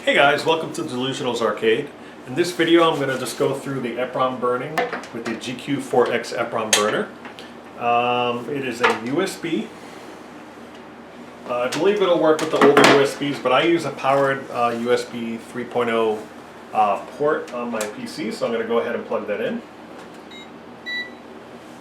Hey guys, welcome to DeLuSioNaL's Arcade. In this video I'm going to just go through the EPROM burning with the GQ-4x EPROM burner. It is a USB. I believe it'll work with the older USBs, but I use a powered USB 3.0 port on my PC, so I'm going to go ahead and plug that in.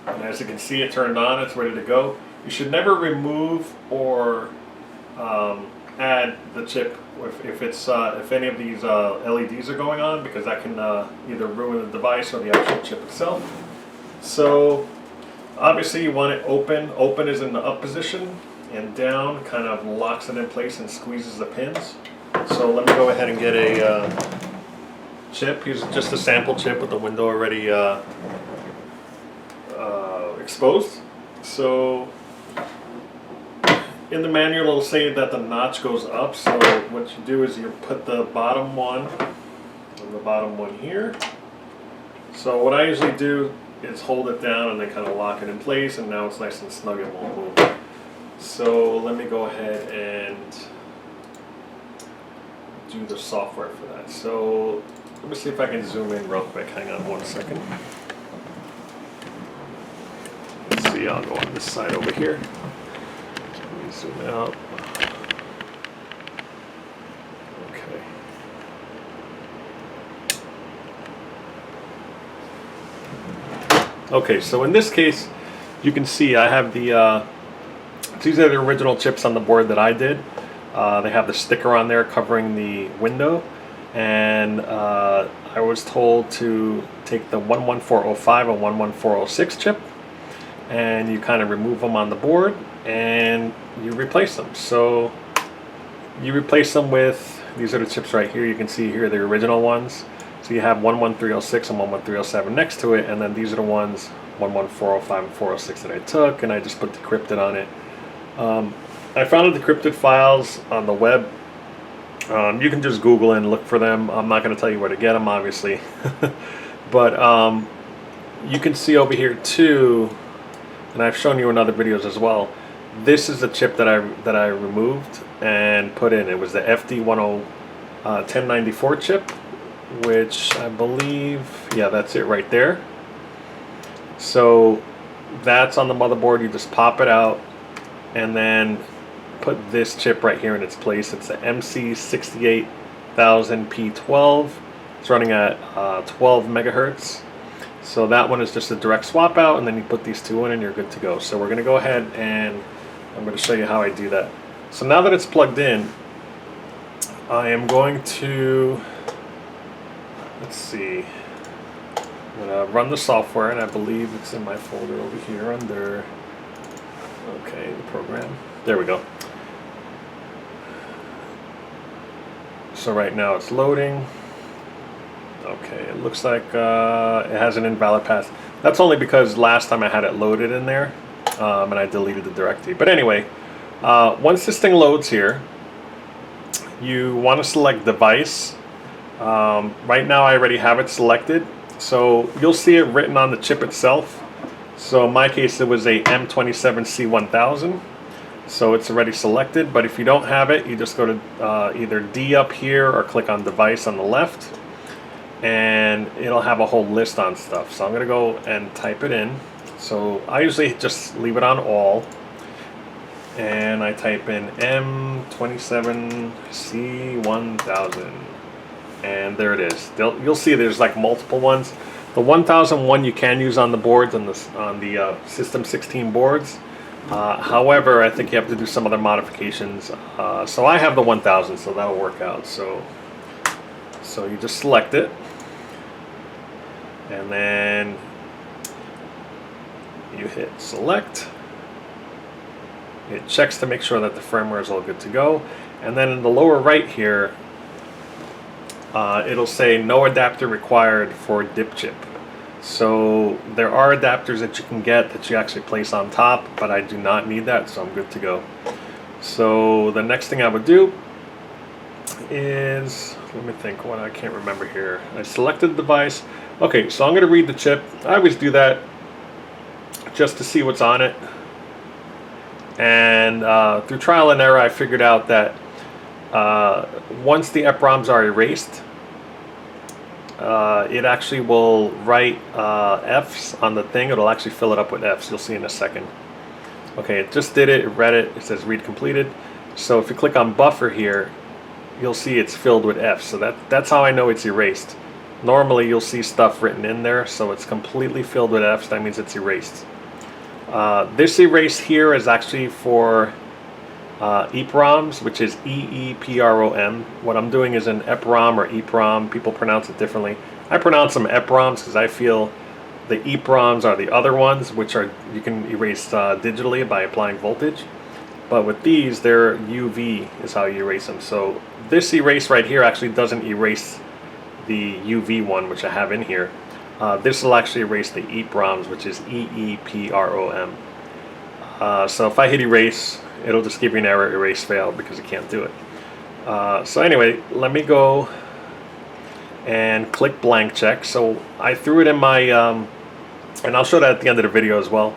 And as you can see, it turned on, it's ready to go. You should never remove or add the chip if any of these LEDs are going on, because that can either ruin the device or the actual chip itself. So obviously you want it open. Open is in the up position, and down kind of locks it in place and squeezes the pins. So let me go ahead and get a chip. Here's just a sample chip with the window already exposed. So in the manual it'll say that the notch goes up, so what you do is you put the bottom one and the bottom one here. So what I usually do is hold it down and then kind of lock it in place, and now it's nice and snug, it won't move. So let me go ahead and do the software for that. So let me see if I can zoom in real quick. Hang on one second. Let's see, I'll go on this side over here. Zoom out. Okay. Okay, so in this case, you can see I have these are the original chips on the board that I did. They have the sticker on there covering the window, and I was told to take the 11405 and 11406 chip, and you kind of remove them on the board and you replace them. So you replace them with, these are the chips right here. You can see here the original ones. So you have 11306 and 11307 next to it, and then these are the ones 11405 and 406 that I took, and I just put decrypted on it. I found the decrypted files on the web. You can just Google and look for them. I'm not going to tell you where to get them, obviously. But you can see over here too, and I've shown you in other videos as well, this is the chip that I removed and put in. It was the FD1094 chip, which I believe, yeah, that's it right there. So that's on the motherboard. You just pop it out and then put this chip right here in its place. It's the MC68000P12. It's running at 12 megahertz. So that one is just a direct swap out, and then you put these two in and you're good to go. So we're going to go ahead and I'm going to show you how I do that. So now that it's plugged in, I am going to, let's see, I'm going to run the software, and I believe it's in my folder over here under, okay, the program. There we go. So right now it's loading. Okay, it looks like it has an invalid path. That's only because last time I had it loaded in there, and I deleted the directory. But anyway, once this thing loads here, you want to select device. Right now I already have it selected, so you'll see it written on the chip itself. So in my case it was a M27C1000, so it's already selected. But if you don't have it, you just go to either D up here or click on device on the left, and it'll have a whole list on stuff. So I'm going to go and type it in. So I usually just leave it on all, and I type in M27C1000, and there it is. You'll see there's like multiple ones. The 1001 you can use on the boards, on the System 16 boards. However, I think you have to do some other modifications. So I have the 1000, so that'll work out. So you just select it, and then you hit select. It checks to make sure that the firmware is all good to go, and then in the lower right here, it'll say no adapter required for dip chip. So there are adapters that you can get that you actually place on top, but I do not need that, so I'm good to go. So the next thing I would do is, let me think, what I can't remember here. I selected the device. Okay, so I'm going to read the chip. I always do that just to see what's on it. And through trial and error, I figured out that Once the EPROMs are erased, it actually will write F's on the thing. It'll actually fill it up with F's. You'll see in a second. Okay, it just did it. It read it. It says read completed. So if you click on buffer here, you'll see it's filled with F's. So that's how I know it's erased. Normally you'll see stuff written in there, so it's completely filled with F's. That means it's erased. This erase here is actually for EPROMs, which is EEPROM. What I'm doing is an EPROM or EPROM. People pronounce it differently. I pronounce them EPROMs because I feel the EPROMs are the other ones, which are you can erase digitally by applying voltage. But with these, they're UV is how you erase them. So this erase right here actually doesn't erase the UV one, which I have in here. This will actually erase the EPROMs, which is EEPROM. So if I hit erase, it'll just give you an error, erase failed, because it can't do it. So anyway, let me go and click blank check. So I threw it in my, and I'll show that at the end of the video as well.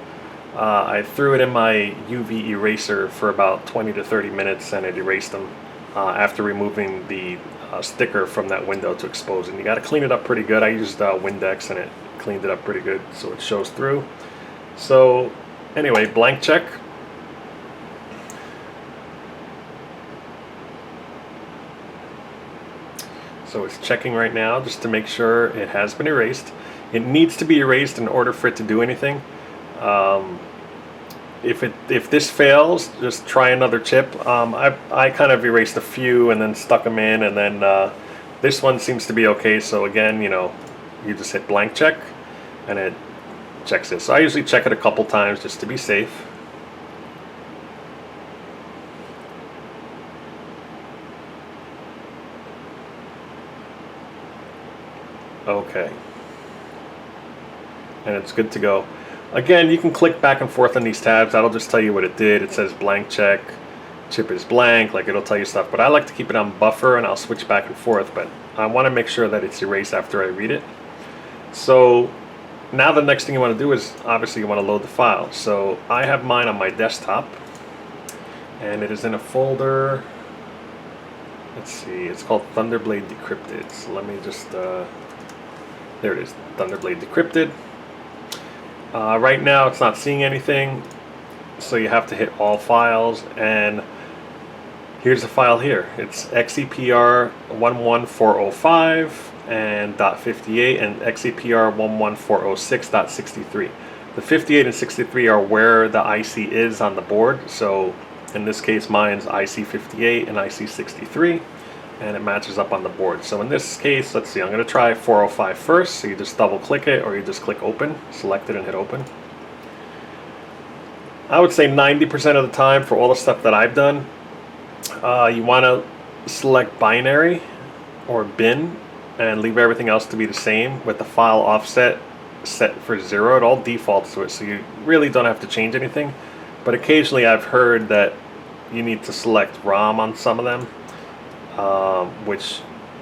I threw it in my UV eraser for about 20 to 30 minutes, and it erased them after removing the sticker from that window to expose it. And you got to clean it up pretty good. I used Windex and it cleaned it up pretty good so it shows through. So anyway, blank check. So it's checking right now just to make sure it has been erased. It needs to be erased in order for it to do anything. If this fails, just try another chip. I kind of erased a few and then stuck them in, and then this one seems to be okay. So again, you know, you just hit blank check and it checks it. So I usually check it a couple times just to be safe. Okay, and it's good to go. Again, you can click back and forth on these tabs. That'll just tell you what it did. It says blank check, chip is blank, like it'll tell you stuff. But I like to keep it on buffer, and I'll switch back and forth. But I want to make sure that it's erased after I read it. So now the next thing you want to do is obviously you want to load the file. So I have mine on my desktop, and it is in a folder. Let's see, it's called Thunderblade Decrypted. So let me just, there it is, Thunderblade Decrypted. Right now it's not seeing anything, so you have to hit all files, and here's the file here. It's XEPR 11405 and .58 and XEPR 11406.63. The 58 and 63 are where the IC is on the board, so in this case mine's IC58 and IC63, and it matches up on the board. So in this case, let's see, I'm going to try 405 first. So you just double click it, or you just click open, select it and hit open. I would say 90% of the time for all the stuff that I've done, you want to select binary or bin and leave everything else to be the same with the file offset set for 0. It all defaults to it, so you really don't have to change anything. But occasionally I've heard that you need to select ROM on some of them, which,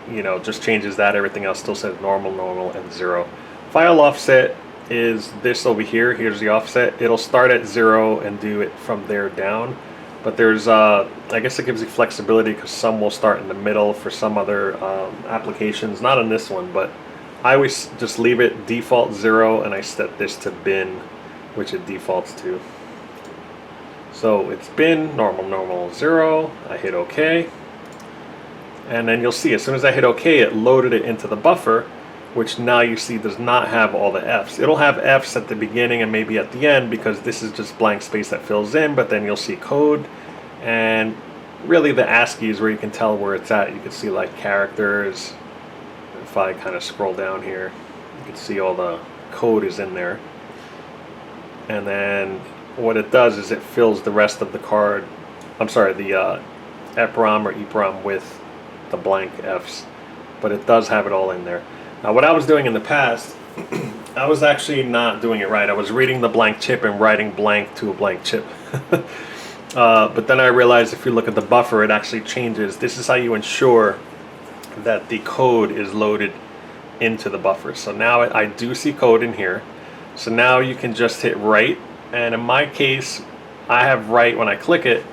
you know, just changes that. Everything else still says normal, normal, and 0. File offset is this over here. Here's the offset. It'll start at 0 and do it from there down. But there's, I guess it gives you flexibility because some will start in the middle for some other applications. Not on this one, but I always just leave it default 0, and I set this to bin, which it defaults to. So it's bin, normal, normal, 0. I hit OK. And then you'll see as soon as I hit OK, it loaded it into the buffer, which now you see does not have all the F's. It'll have F's at the beginning and maybe at the end because this is just blank space that fills in, but then you'll see code. And really the ASCII is where you can tell where it's at. You can see like characters. If I kind of scroll down here, you can see all the code is in there. And then what it does is it fills the rest of the card, I'm sorry, the EPROM or EPROM with the blank F's, but it does have it all in there. Now what I was doing in the past, I was actually not doing it right. I was reading the blank chip and writing blank to a blank chip. But then I realized if you look at the buffer, it actually changes. This is how you ensure that the code is loaded into the buffer. So now I do see code in here. So now you can just hit write, and in my case I have write when I click it.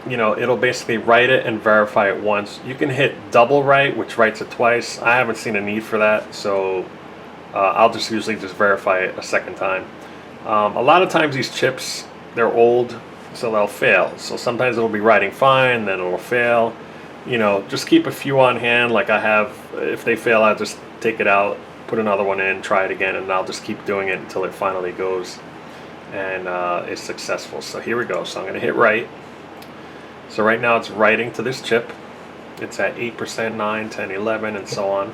you know, it'll basically write it and verify it once. You can hit double write, which writes it twice. I haven't seen a need for that, so I'll just usually just verify it a second time. A lot of times these chips, they're old, so they'll fail. So sometimes it'll be writing fine, then it'll fail. You know, just keep a few on hand like I have. If they fail, I'll just take it out, put another one in, try it again, and I'll just keep doing it until it finally goes and is successful. So here we go. So I'm going to hit write. So right now it's writing to this chip. It's at 8%, 9, 10, 11, and so on.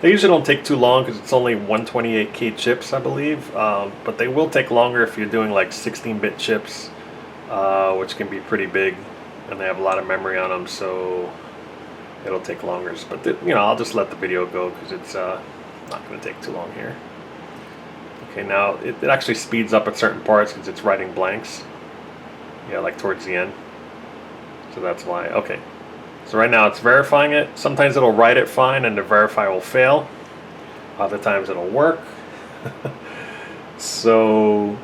They usually don't take too long because it's only 128K chips, I believe. But they will take longer if you're doing like 16-bit chips, which can be pretty big, and they have a lot of memory on them, so it'll take longer. But you know, I'll just let the video go because it's not going to take too long here. Okay, now it actually speeds up at certain parts because it's writing blanks. Yeah, like towards the end. So that's why. Okay. So right now it's verifying it. Sometimes it'll write it fine and the verify will fail. Other times it'll work. So,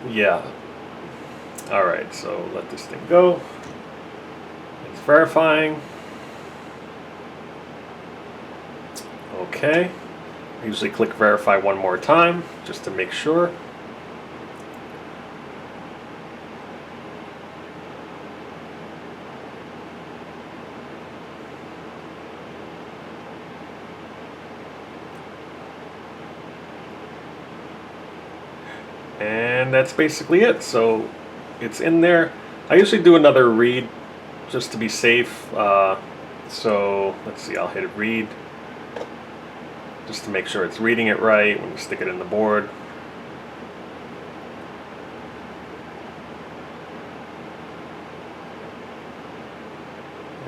yeah. Alright, so let this thing go. It's verifying. Okay. I usually click verify one more time just to make sure. And that's basically it. So it's in there. I usually do another read just to be safe. So let's see, I'll hit read just to make sure it's reading it right when you stick it in the board.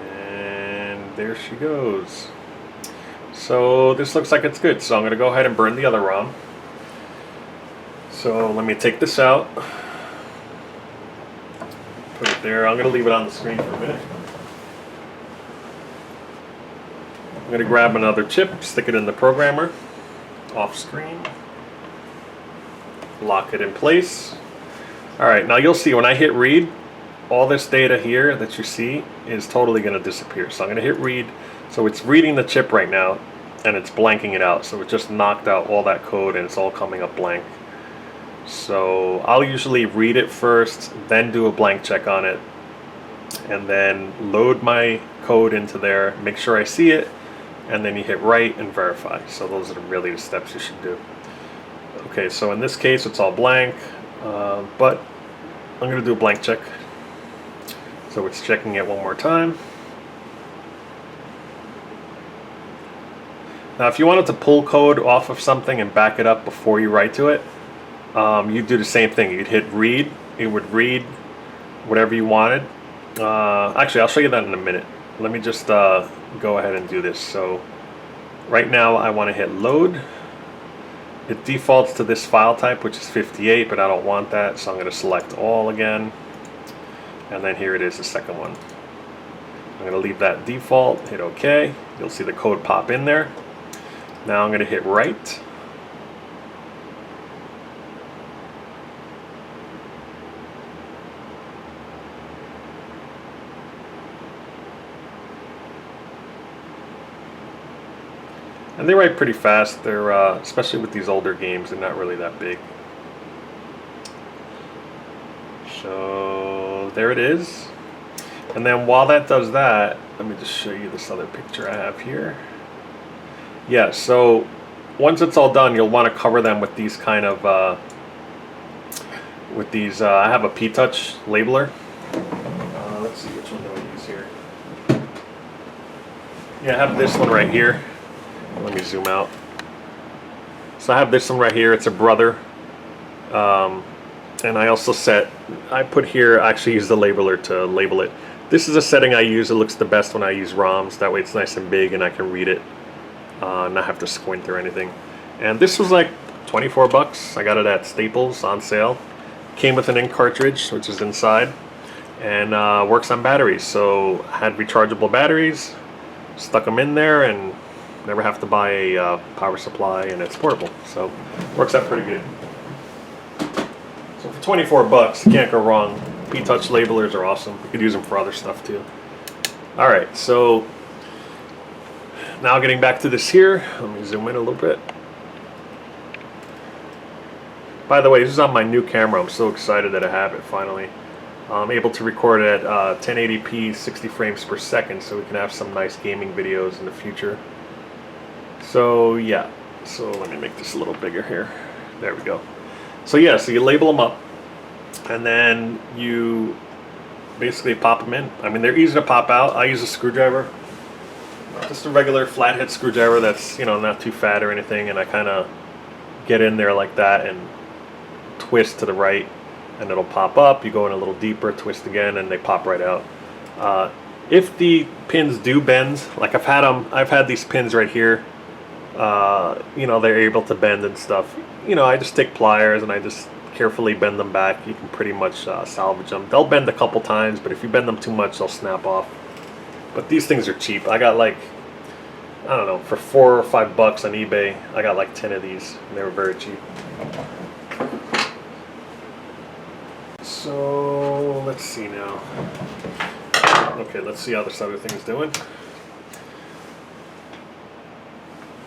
And there she goes. So this looks like it's good. So I'm going to go ahead and burn the other ROM. So let me take this out, put it there. I'm going to leave it on the screen for a minute. I'm going to grab another chip, stick it in the programmer, off screen, lock it in place. Alright, now you'll see when I hit read, all this data here that you see is totally going to disappear. So I'm going to hit read. So it's reading the chip right now and it's blanking it out. So it just knocked out all that code and it's all coming up blank. So I'll usually read it first, then do a blank check on it, and then load my code into there, make sure I see it, and then you hit write and verify. So those are really the steps you should do. Okay, so in this case it's all blank, but I'm going to do a blank check. So it's checking it one more time. Now if you wanted to pull code off of something and back it up before you write to it, you'd do the same thing. You'd hit read, it would read whatever you wanted. Actually, I'll show you that in a minute. Let me just go ahead and do this. So right now I want to hit load. It defaults to this file type, which is 58, but I don't want that, so I'm going to select all again. And then here it is, the second one. I'm going to leave that default, hit OK. You'll see the code pop in there. Now I'm going to hit write. And they write pretty fast. They're especially with these older games, they're not really that big. So there it is. And then while that does that, let me just show you this other picture I have here. Yeah, so once it's all done, you'll want to cover them with these kind of I have a P-Touch labeler. Let's see which one do I use here. Yeah, I have this one right here. Let me zoom out. So I have this one right here. It's a brother. And I also I put here, I actually use the labeler to label it. This is a setting I use. It looks the best when I use ROMs. That way it's nice and big and I can read it. Not have to squint or anything. And this was like 24 bucks. I got it at Staples on sale. Came with an ink cartridge, which is inside. And works on batteries. So I had rechargeable batteries. Stuck them in there and never have to buy a power supply, and it's portable, so works out pretty good. So for 24 bucks, you can't go wrong P-Touch labelers are awesome. You could use them for other stuff too. Alright, so now getting back to this here, let me zoom in a little bit. By the way, this is on my new camera. I'm so excited that I have it finally. I'm able to record at 1080p 60 frames per second, so we can have some nice gaming videos in the future. So yeah, so let me make this a little bigger here. There we go. So yeah, so you label them up, and then you basically pop them in. I mean, they're easy to pop out. I use a screwdriver, just a regular flathead screwdriver that's, you know, not too fat or anything, and I kind of get in there like that and twist to the right, and it'll pop up. You go in a little deeper, twist again, and they pop right out. If the pins do bend, like I've had these pins right here, you know, they're able to bend and stuff. You know, I just take pliers and I just carefully bend them back. You can pretty much salvage them. They'll bend a couple times, but if you bend them too much, they'll snap off. But these things are cheap. I got like, I don't know, for $4 or $5 on eBay, I got like 10 of these, and they were very cheap. So let's see now. Okay, let's see how this other thing's doing.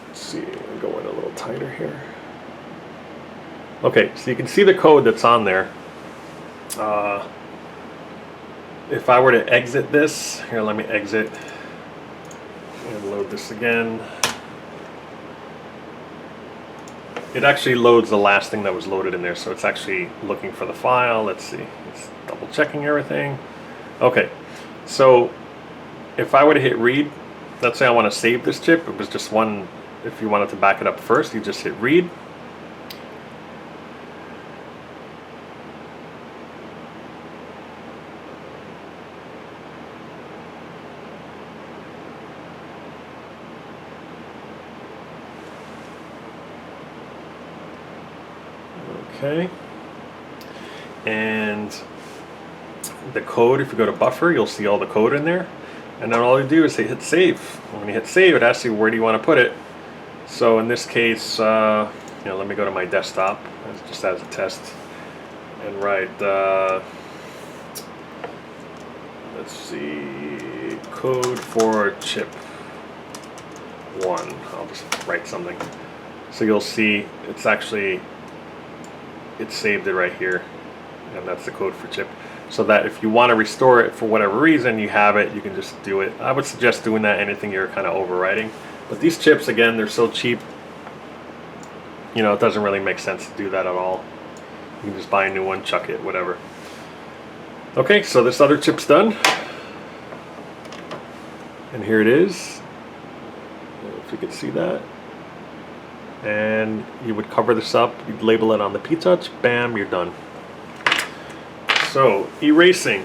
Let's see, I'm going a little tighter here. Okay, so you can see the code that's on there. If I were to exit this, here, let me exit and load this again. It actually loads the last thing that was loaded in there, so it's actually looking for the file. Let's see, it's double checking everything. Okay, so if I were to hit read, let's say I want to save this chip. It was just one. If you wanted to back it up first, you just hit read. Okay, and the code, if you go to buffer, you'll see all the code in there, and then all you do is hit save. When you hit save, it asks you where do you want to put it. So in this case, you know, let me go to my desktop just as a test and write let's see, code for chip 1. I'll just write something, so you'll see it's actually, it saved it right here, and that's the code for chip, so that if you want to restore it for whatever reason, you have it, you can just do it. I would suggest doing that anything you're kind of overwriting, but these chips, again, they're so cheap, you know, it doesn't really make sense to do that at all. You can just buy a new one, chuck it, whatever. Okay, so this other chip's done, and here it is, if you can see that. And you would cover this up, you'd label it on the P-Touch, bam, you're done. So, erasing.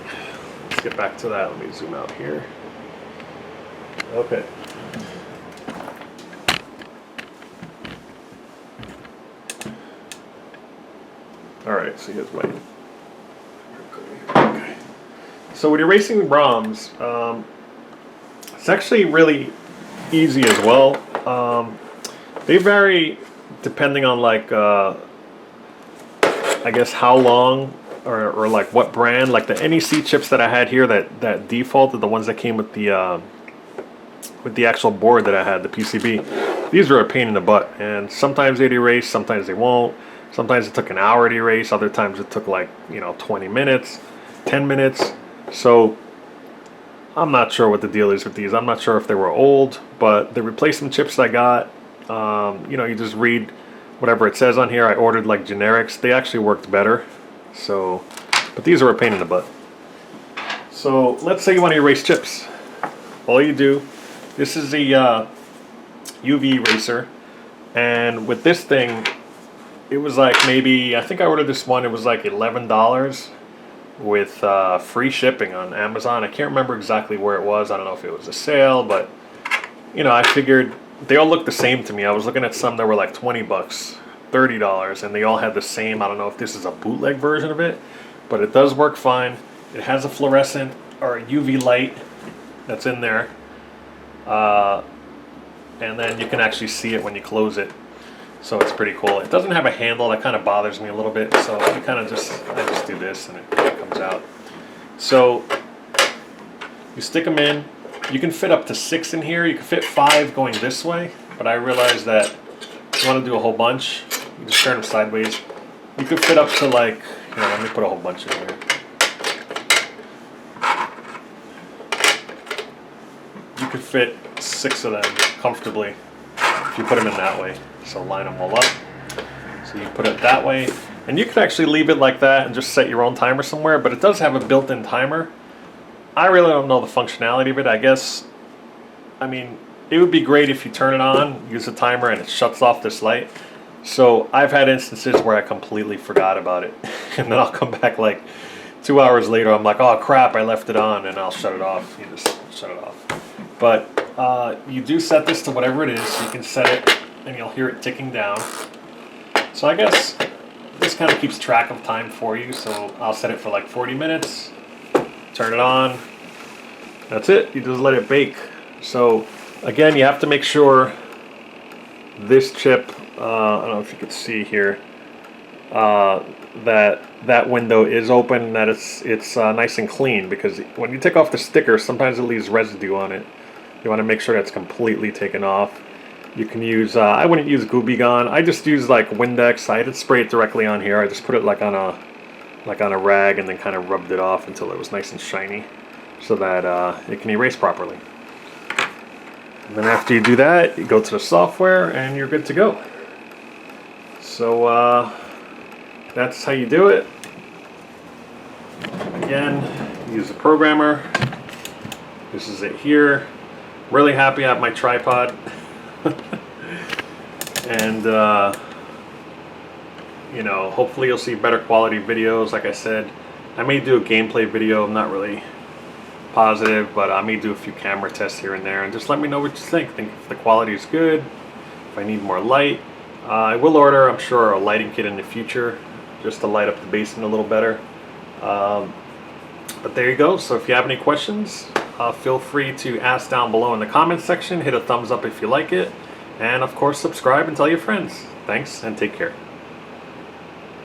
Let's get back to that. Let me zoom out here. Okay. Alright, so here's my... Okay. So with erasing ROMs, it's actually really easy as well. They vary depending on, like, I guess how long or like what brand. Like the NEC chips that I had here that defaulted, the ones that came with the actual board that I had, the PCB, these were a pain in the butt, and sometimes they'd erase, sometimes they won't. Sometimes it took an hour to erase, other times it took, like, you know, 20 minutes, 10 minutes. So I'm not sure what the deal is with these. I'm not sure if they were old, but the replacement chips I got, you know, you just read whatever it says on here. I ordered like generics. They actually worked better. So, but these are a pain in the butt. So let's say you want to erase chips. All you do, this is a UV eraser, and with this thing, it was like, maybe, I think I ordered this one, it was like $11 with free shipping on Amazon. I can't remember exactly where it was. I don't know if it was a sale, but, you know, I figured they all looked the same to me. I was looking at some that were like 20 bucks, $30, and they all had the same. I don't know if this is a bootleg version of it, but it does work fine. It has a fluorescent or a UV light that's in there, and then you can actually see it when you close it. So it's pretty cool. It doesn't have a handle. That kind of bothers me a little bit. So I just do this and it comes out. So you stick them in. You can fit up to 6 in here. You can fit 5 going this way, but I realized that if you want to do a whole bunch, you just turn them sideways. You could fit up to like, let me put a whole bunch in here. You could fit 6 of them comfortably if you put them in that way. So line them all up. So you put it that way. And you could actually leave it like that and just set your own timer somewhere, but it does have a built-in timer. I really don't know the functionality of it. I guess, it would be great if you turn it on, use the timer, and it shuts off this light. So I've had instances where I completely forgot about it. And then I'll come back like 2 hours later, I'm like, oh crap, I left it on, and I'll shut it off. You just shut it off. But you do set this to whatever it is. So you can set it, and you'll hear it ticking down. So I guess this kind of keeps track of time for you. So I'll set it for like 40 minutes. Turn it on. That's it. You just let it bake. So again, you have to make sure this chip, I don't know if you can see here, that window is open, that it's nice and clean, because when you take off the sticker, sometimes it leaves residue on it. You want to make sure that's completely taken off. You can use, I wouldn't use Gooby Gone. I just use like Windex. I didn't spray it directly on here. I just put it like on a rag and then kind of rubbed it off until it was nice and shiny, so that it can erase properly. And then after you do that, you go to the software and you're good to go. So that's how you do it. Again, use the programmer. This is it here. Really happy I have my tripod. And hopefully you'll see better quality videos. Like I said, I may do a gameplay video. I'm not really positive, but I may do a few camera tests here and there, and just let me know what you think if the quality is good, if I need more light. I will order, I'm sure, a lighting kit in the future just to light up the basement a little better. But there you go. So if you have any questions, feel free to ask down below in the comments section. Hit a thumbs up if you like it, and of course subscribe and tell your friends. Thanks, and take care.